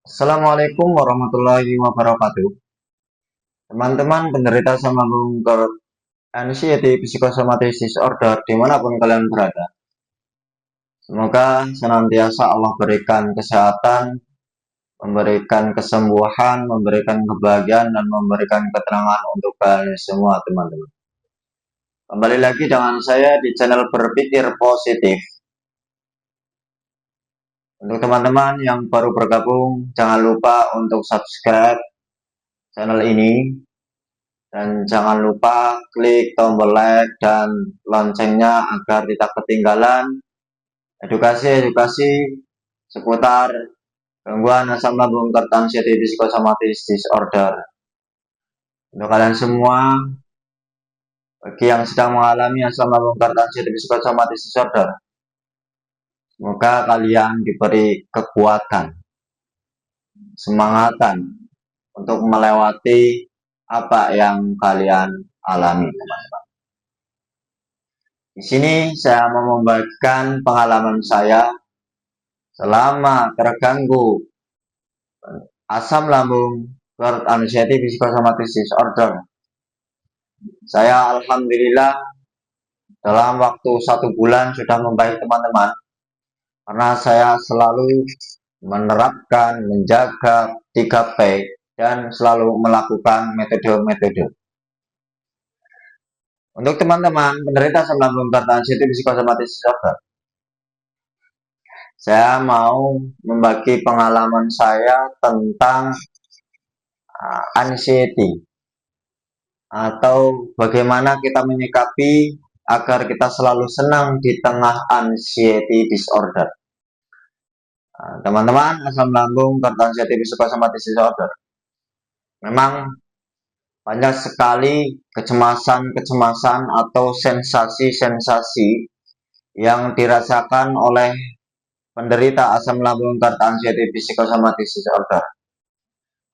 Assalamualaikum warahmatullahi wabarakatuh. Teman-teman penderita asam lambung anxiety psychosomatic disorder dimanapun kalian berada. Semoga senantiasa Allah berikan kesehatan, memberikan kesembuhan, memberikan kebahagiaan, dan memberikan ketenangan untuk kalian semua teman-teman. Kembali lagi dengan saya di channel Berpikir Positif. Untuk teman-teman yang baru bergabung, jangan lupa untuk subscribe channel ini. Dan jangan lupa klik tombol like dan loncengnya agar tidak ketinggalan edukasi-edukasi seputar gangguan asam lambung anxiety psychosomatic disorder. Untuk kalian semua, bagi yang sedang mengalami asam lambung anxiety psychosomatic disorder, semoga kalian diberi kekuatan, semangatan untuk melewati apa yang kalian alami, teman-teman. Di sini saya mau membagikan pengalaman saya selama terganggu asam lambung anxiety psychosomatic disorder. Saya alhamdulillah dalam waktu 1 bulan sudah membaik, teman-teman, karena saya selalu menerapkan, menjaga 3P dan selalu melakukan metode-metode. Untuk teman-teman penderita asam lambung anxiety psychosomatic disorder, saya mau membagi pengalaman saya tentang anxiety atau bagaimana kita menyikapi agar kita selalu senang di tengah anxiety disorder. Teman-teman, asam lambung anxiety psychosomatic disorder memang banyak sekali kecemasan-kecemasan atau sensasi-sensasi yang dirasakan oleh penderita asam lambung anxiety psychosomatic disorder.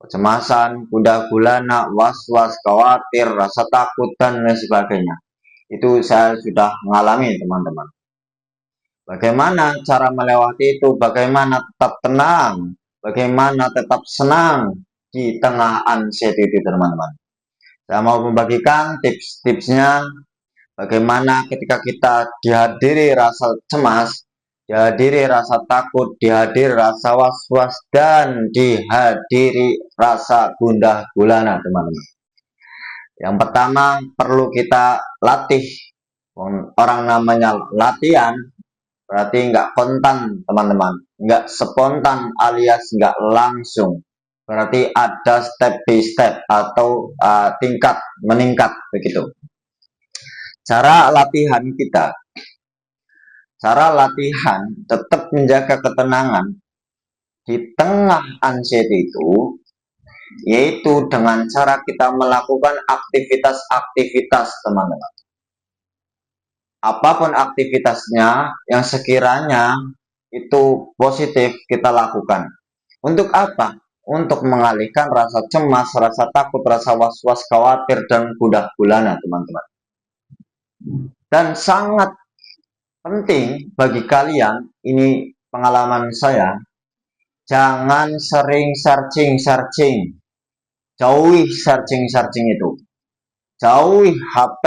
Kecemasan, gundah gulana, was-was, khawatir, rasa takut, dan lain sebagainya. Itu saya sudah mengalami, teman-teman. Bagaimana cara melewati itu? Bagaimana tetap tenang? Bagaimana tetap senang di tengah anxiety itu, teman-teman? Saya mau membagikan tips-tipsnya. Bagaimana ketika kita dihadiri rasa cemas, dihadiri rasa takut, dihadiri rasa was-was, dan dihadiri rasa gundah gulana, teman-teman. Yang pertama perlu kita latih. Orang namanya latihan berarti nggak kontan, teman-teman, nggak spontan alias nggak langsung. Berarti ada step by step atau tingkat meningkat begitu. Cara latihan tetap menjaga ketenangan di tengah anxiety itu, yaitu dengan cara kita melakukan aktivitas-aktivitas, teman-teman. Apapun aktivitasnya yang sekiranya itu positif kita lakukan. Untuk apa? Untuk mengalihkan rasa cemas, rasa takut, rasa was-was, khawatir, dan gundah gulana, teman-teman. Dan sangat penting bagi kalian, ini pengalaman saya, jangan sering searching. Jauhi searching itu. Jauhi HP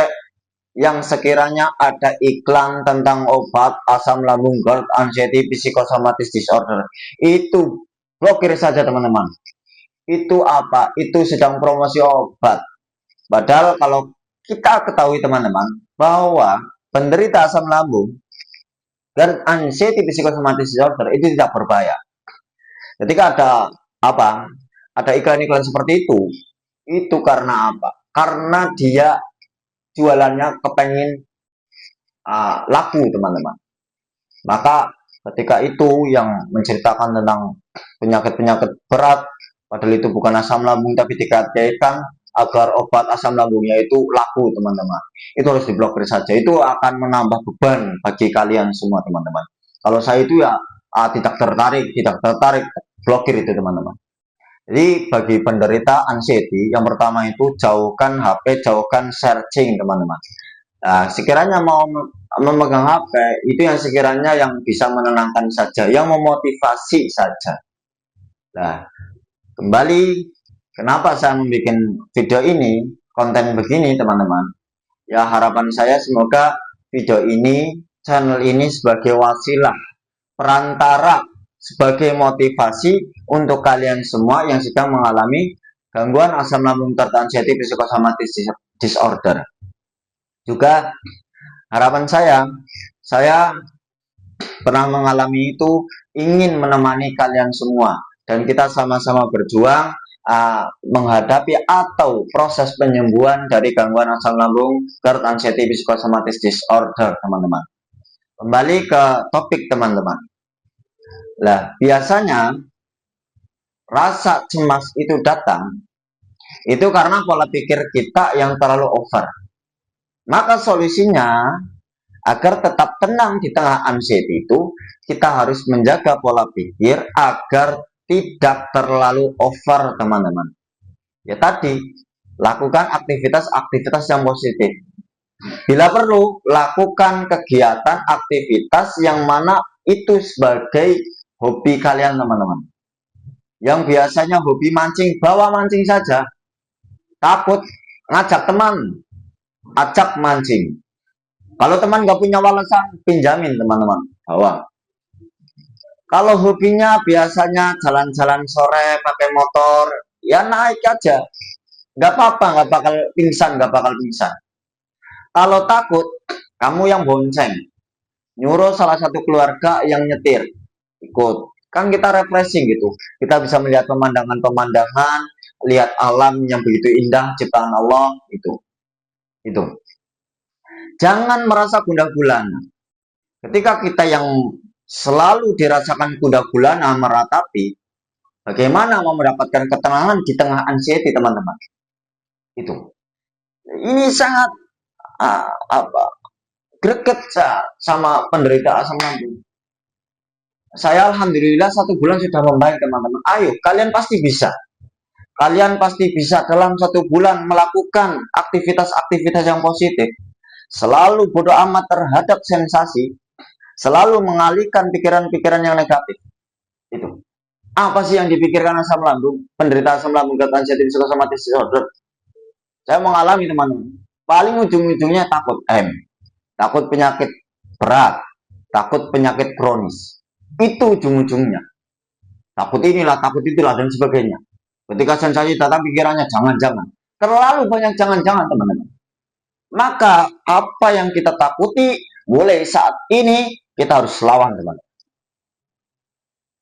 yang sekiranya ada iklan tentang obat asam lambung anxiety psychosomatic disorder. Itu blokir saja, teman-teman. Itu apa? Itu sedang promosi obat. Padahal kalau kita ketahui, teman-teman, bahwa penderita asam lambung dan anxiety psychosomatic disorder itu tidak berbahaya. Ketika ada iklan-iklan seperti itu karena apa? Karena dia jualannya kepengen laku, teman-teman. Maka ketika itu yang menceritakan tentang penyakit-penyakit berat, padahal itu bukan asam lambung, tapi dikaitkan agar obat asam lambungnya itu laku, teman-teman. Itu harus diblokir saja. Itu akan menambah beban bagi kalian semua, teman-teman. Kalau saya itu ya tidak tertarik, blokir itu, teman-teman. Jadi bagi penderita anxiety, yang pertama itu jauhkan HP, jauhkan searching, teman-teman. Nah, sekiranya mau memegang HP, itu yang sekiranya yang bisa menenangkan saja, yang memotivasi saja. Nah, kembali kenapa saya membuat video ini, konten begini teman-teman. Ya harapan saya semoga video ini, channel ini sebagai wasilah, perantara, sebagai motivasi untuk kalian semua yang sedang mengalami gangguan asam lambung tertensi psikosomatis disorder. Juga harapan saya pernah mengalami itu, ingin menemani kalian semua dan kita sama-sama berjuang menghadapi atau proses penyembuhan dari gangguan asam lambung tertensi psikosomatis disorder, teman-teman. Kembali ke topik, teman-teman. Lah, biasanya rasa cemas itu datang itu karena pola pikir kita yang terlalu over. Maka solusinya agar tetap tenang di tengah anxiety itu, kita harus menjaga pola pikir agar tidak terlalu over, teman-teman. Ya tadi, lakukan aktivitas-aktivitas yang positif. Bila perlu, lakukan kegiatan aktivitas yang mana itu sebagai hobi kalian, teman-teman. Yang biasanya hobi mancing, bawa mancing saja. Takut, ngajak teman, ajak mancing. Kalau teman nggak punya walesan, pinjamin, teman-teman, bawa. Kalau hobinya biasanya jalan-jalan sore pakai motor, ya naik aja. Nggak apa-apa, nggak bakal pingsan, nggak bakal pingsan. Kalau takut, kamu yang bonceng. Nyuruh salah satu keluarga yang nyetir, ikut. Kan kita refreshing gitu. Kita bisa melihat pemandangan-pemandangan, lihat alam yang begitu indah ciptaan Allah, itu. Jangan merasa gundah gulana. Ketika kita yang selalu dirasakan gundah gulana meratapi, bagaimana mau mendapatkan ketenangan di tengah anxiety, teman-teman? Itu. Ini sangat greget sama penderita asam lambung. Saya alhamdulillah 1 bulan sudah membaik, teman-teman. Ayo, kalian pasti bisa. Kalian pasti bisa dalam 1 bulan melakukan aktivitas-aktivitas yang positif. Selalu bodoh amat terhadap sensasi, selalu mengalihkan pikiran-pikiran yang negatif. Itu. Apa sih yang dipikirkan asam lambung? Penderita asam lambung tertensi psikosomatis disorder. Saya mengalami, teman-teman. Paling ujung-ujungnya takut takut penyakit berat, takut penyakit kronis. Itu ujung-ujungnya. Takut inilah, takut itulah, dan sebagainya. Ketika sensasi datang, pikirannya jangan-jangan. Terlalu banyak jangan-jangan, teman-teman. Maka apa yang kita takuti mulai saat ini kita harus lawan, teman.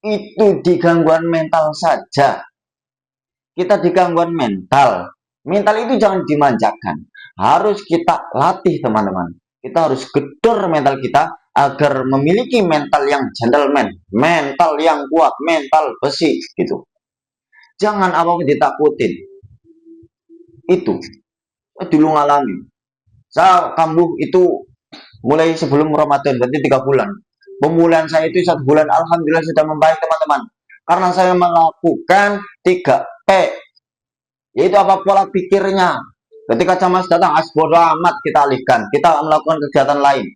Itu di gangguan mental saja. Kita di gangguan mental. Mental itu jangan dimanjakan. Harus kita latih, teman-teman. Kita harus gedor mental kita agar memiliki mental yang gentleman, mental yang kuat, mental besi gitu. Jangan apa-apa ditakutin. Itu dulu ngalami. Saya kambuh itu mulai sebelum Ramadan, berarti 3 bulan. Pemulihan saya itu 1 bulan, alhamdulillah sudah membaik, teman-teman. Karena saya melakukan 3P, yaitu apa? Pola pikirnya. Ketika cemas datang, bodo amat, kita alihkan. Kita melakukan kegiatan lain.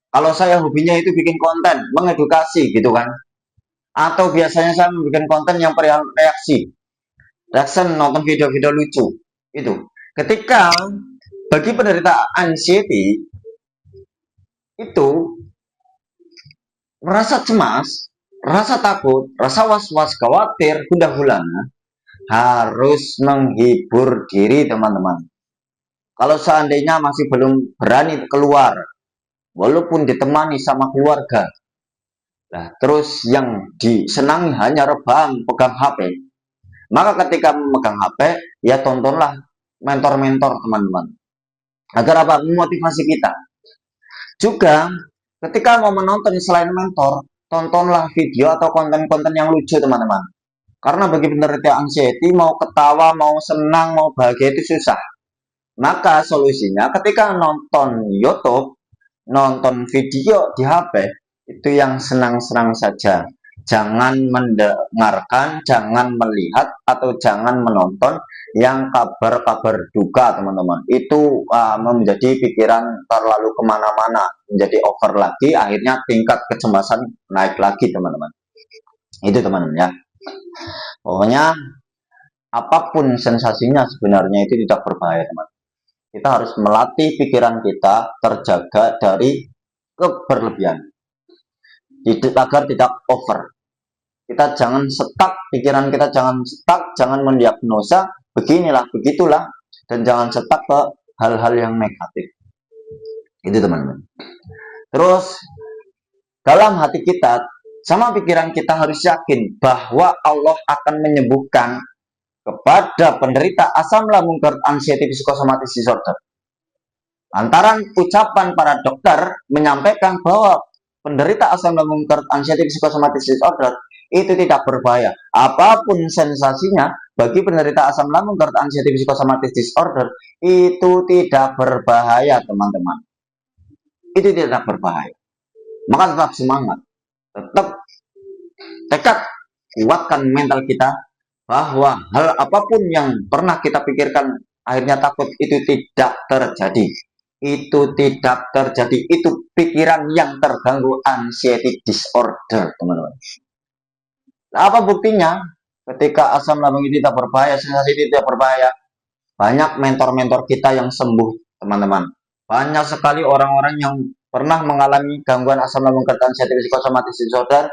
Kalau saya hobinya itu bikin konten, mengedukasi gitu kan. Atau biasanya saya membuat konten yang perihal reaksi. Reaction, nonton video-video lucu. Itu. Ketika bagi penderita anxiety itu merasa cemas, rasa takut, rasa was-was, khawatir, gundah gulana, harus menghibur diri, teman-teman. Kalau seandainya masih belum berani keluar, walaupun ditemani sama keluarga, nah, terus yang disenangi hanya rebahan, pegang HP, maka ketika memegang HP, ya tontonlah mentor-mentor, teman-teman. Agar apa? Memotivasi kita. Juga ketika mau menonton selain mentor, tontonlah video atau konten-konten yang lucu, teman-teman. Karena bagi penderita anxiety, mau ketawa, mau senang, mau bahagia itu susah. Maka solusinya ketika nonton YouTube, nonton video di HP, itu yang senang-senang saja. Jangan mendengarkan, jangan melihat, atau jangan menonton yang kabar-kabar duka, teman-teman. Itu menjadi pikiran terlalu kemana-mana, menjadi over lagi, akhirnya tingkat kecemasan naik lagi, teman-teman. Itu, teman-teman, ya. Pokoknya apapun sensasinya sebenarnya itu tidak berbahaya, teman. Kita harus melatih pikiran kita terjaga dari keberlebihan, agar tidak over. Kita jangan stuck, pikiran kita jangan stuck, jangan mendiagnosa beginilah, begitulah, dan jangan stuck ke hal-hal yang negatif. Itu teman-teman. Terus dalam hati kita sama pikiran kita harus yakin bahwa Allah akan menyembuhkan kepada penderita asam lambung GERD anxiety psychosomatic disorder. Lantaran ucapan para dokter menyampaikan bahwa penderita asam lambung GERD anxiety psychosomatic disorder itu tidak berbahaya. Apapun sensasinya, bagi penderita asam lambung GERD anxiety psychosomatic disorder itu tidak berbahaya, teman-teman. Itu tidak berbahaya. Maka tetap semangat, tetap tekad, kuatkan mental kita bahwa hal apapun yang pernah kita pikirkan akhirnya takut itu tidak terjadi. Itu tidak terjadi. Itu pikiran yang terganggu anxiety disorder, teman-teman. Apa buktinya? Ketika asam lambung itu tidak berbahaya, sensasi itu tidak berbahaya, banyak mentor-mentor kita yang sembuh, teman-teman. Banyak sekali orang-orang yang pernah mengalami gangguan asam lambung GERD anxiety psychosomatic disorder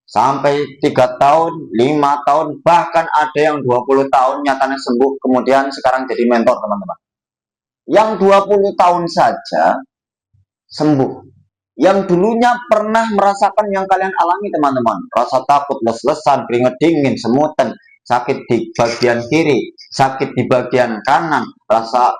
sampai 3 tahun, 5 tahun, bahkan ada yang 20 tahun nyatanya sembuh, kemudian sekarang jadi mentor, teman-teman. Yang 20 tahun saja sembuh. Yang dulunya pernah merasakan yang kalian alami, teman-teman. Rasa takut, les-lesan, keringat dingin, semutan, sakit di bagian kiri, sakit di bagian kanan, rasa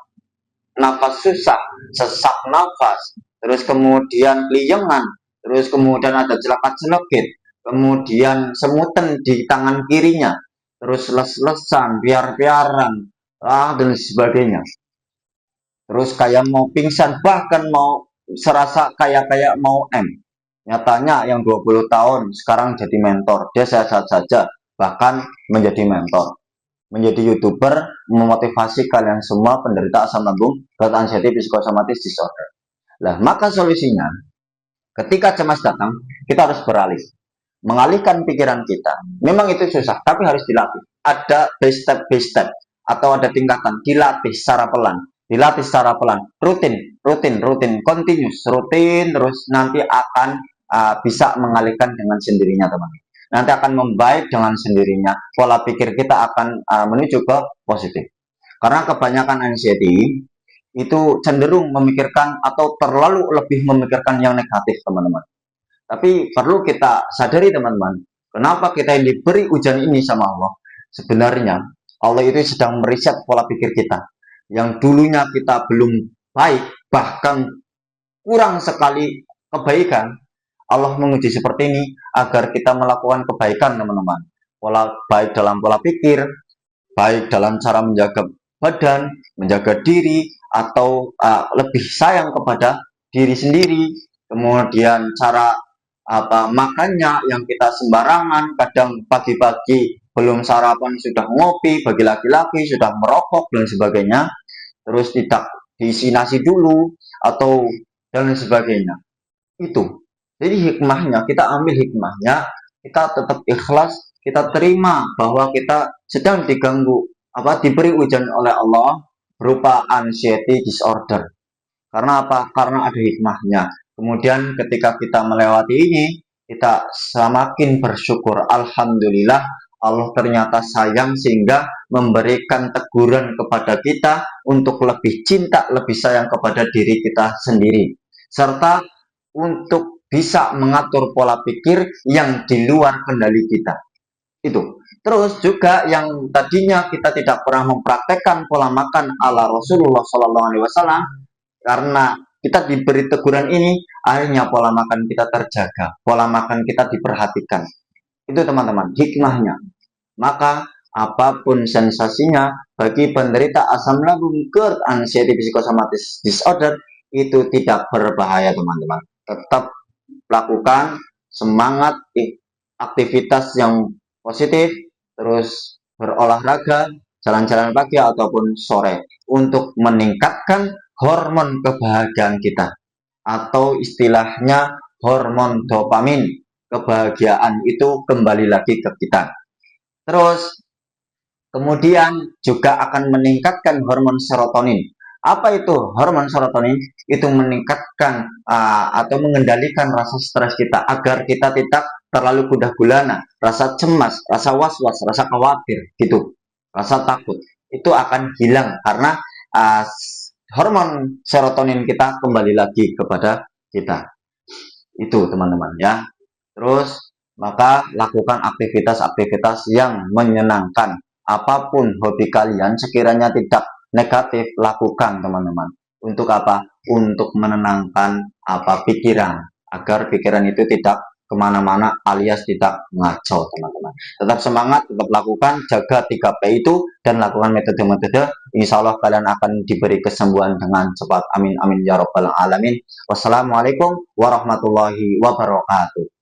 nafas susah, sesak nafas, terus kemudian keliengan, terus kemudian ada jelaka-jelekit, kemudian semutan di tangan kirinya, terus les-lesan, biar-biaran, dan sebagainya. Terus kayak mau pingsan, bahkan mau serasa kayak mau Nyatanya yang 20 tahun sekarang jadi mentor. Dia sehat-sehat saja, bahkan menjadi mentor, menjadi YouTuber, memotivasi kalian semua penderita asam lambung GERD anxiety psychosomatic disorder. Nah, maka solusinya ketika cemas datang, kita harus beralih, mengalihkan pikiran kita. Memang itu susah, tapi harus dilatih. Ada by step atau ada tingkatan, dilatih secara pelan. Rutin, continuous, rutin, terus nanti akan bisa mengalihkan dengan sendirinya, teman-teman. Nanti akan membaik dengan sendirinya. Pola pikir kita akan menuju ke positif. Karena kebanyakan anxiety itu cenderung memikirkan atau terlalu lebih memikirkan yang negatif, teman-teman. Tapi perlu kita sadari, teman-teman, kenapa kita yang diberi ujian ini sama Allah? Sebenarnya Allah itu sedang meriset pola pikir kita. Yang dulunya kita belum baik, bahkan kurang sekali kebaikan, Allah menguji seperti ini agar kita melakukan kebaikan, teman-teman. Baik dalam pola pikir, baik dalam cara menjaga badan, menjaga diri, atau lebih sayang kepada diri sendiri. Kemudian cara makannya yang kita sembarangan, kadang pagi-pagi belum sarapan sudah ngopi, bagi laki-laki sudah merokok dan sebagainya, terus tidak diisi nasi dulu atau dan sebagainya. Itu. Jadi hikmahnya, kita ambil hikmahnya, kita tetap ikhlas, kita terima bahwa kita sedang diganggu, diberi ujian oleh Allah berupa anxiety disorder. Karena apa? Karena ada hikmahnya. Kemudian ketika kita melewati ini, kita semakin bersyukur. Alhamdulillah, Allah ternyata sayang sehingga memberikan teguran kepada kita untuk lebih cinta, lebih sayang kepada diri kita sendiri. Serta untuk bisa mengatur pola pikir yang di luar kendali kita. Itu. Terus juga yang tadinya kita tidak pernah mempraktekkan pola makan ala Rasulullah SAW, karena kita diberi teguran ini, akhirnya pola makan kita terjaga, pola makan kita diperhatikan. Itu, teman-teman, hikmahnya. Maka apapun sensasinya, bagi penderita asam lambung GERD anxiety psychosomatic disorder itu tidak berbahaya, teman-teman. Tetap lakukan, semangat, aktivitas yang positif, terus berolahraga, jalan-jalan pagi ataupun sore untuk meningkatkan hormon kebahagiaan kita, atau istilahnya hormon dopamin. Kebahagiaan itu kembali lagi ke kita. Terus kemudian juga akan meningkatkan hormon serotonin. Apa itu hormon serotonin? Itu meningkatkan atau mengendalikan rasa stres kita agar kita tidak terlalu gundah gulana, rasa cemas, rasa was-was, rasa khawatir, gitu, rasa takut. Itu akan hilang karena uh, hormon serotonin kita kembali lagi kepada kita. Itu teman-teman ya. Terus maka lakukan aktivitas-aktivitas yang menyenangkan. Apapun hobi kalian sekiranya tidak negatif, lakukan teman-teman. Untuk apa? Untuk menenangkan pikiran agar pikiran itu tidak kemana-mana alias tidak ngaco teman-teman. Tetap semangat, tetap lakukan, jaga 3P itu dan lakukan metode-metode. Insya Allah kalian akan diberi kesembuhan dengan cepat. Amin amin ya robbal alamin. Wassalamualaikum warahmatullahi wabarakatuh.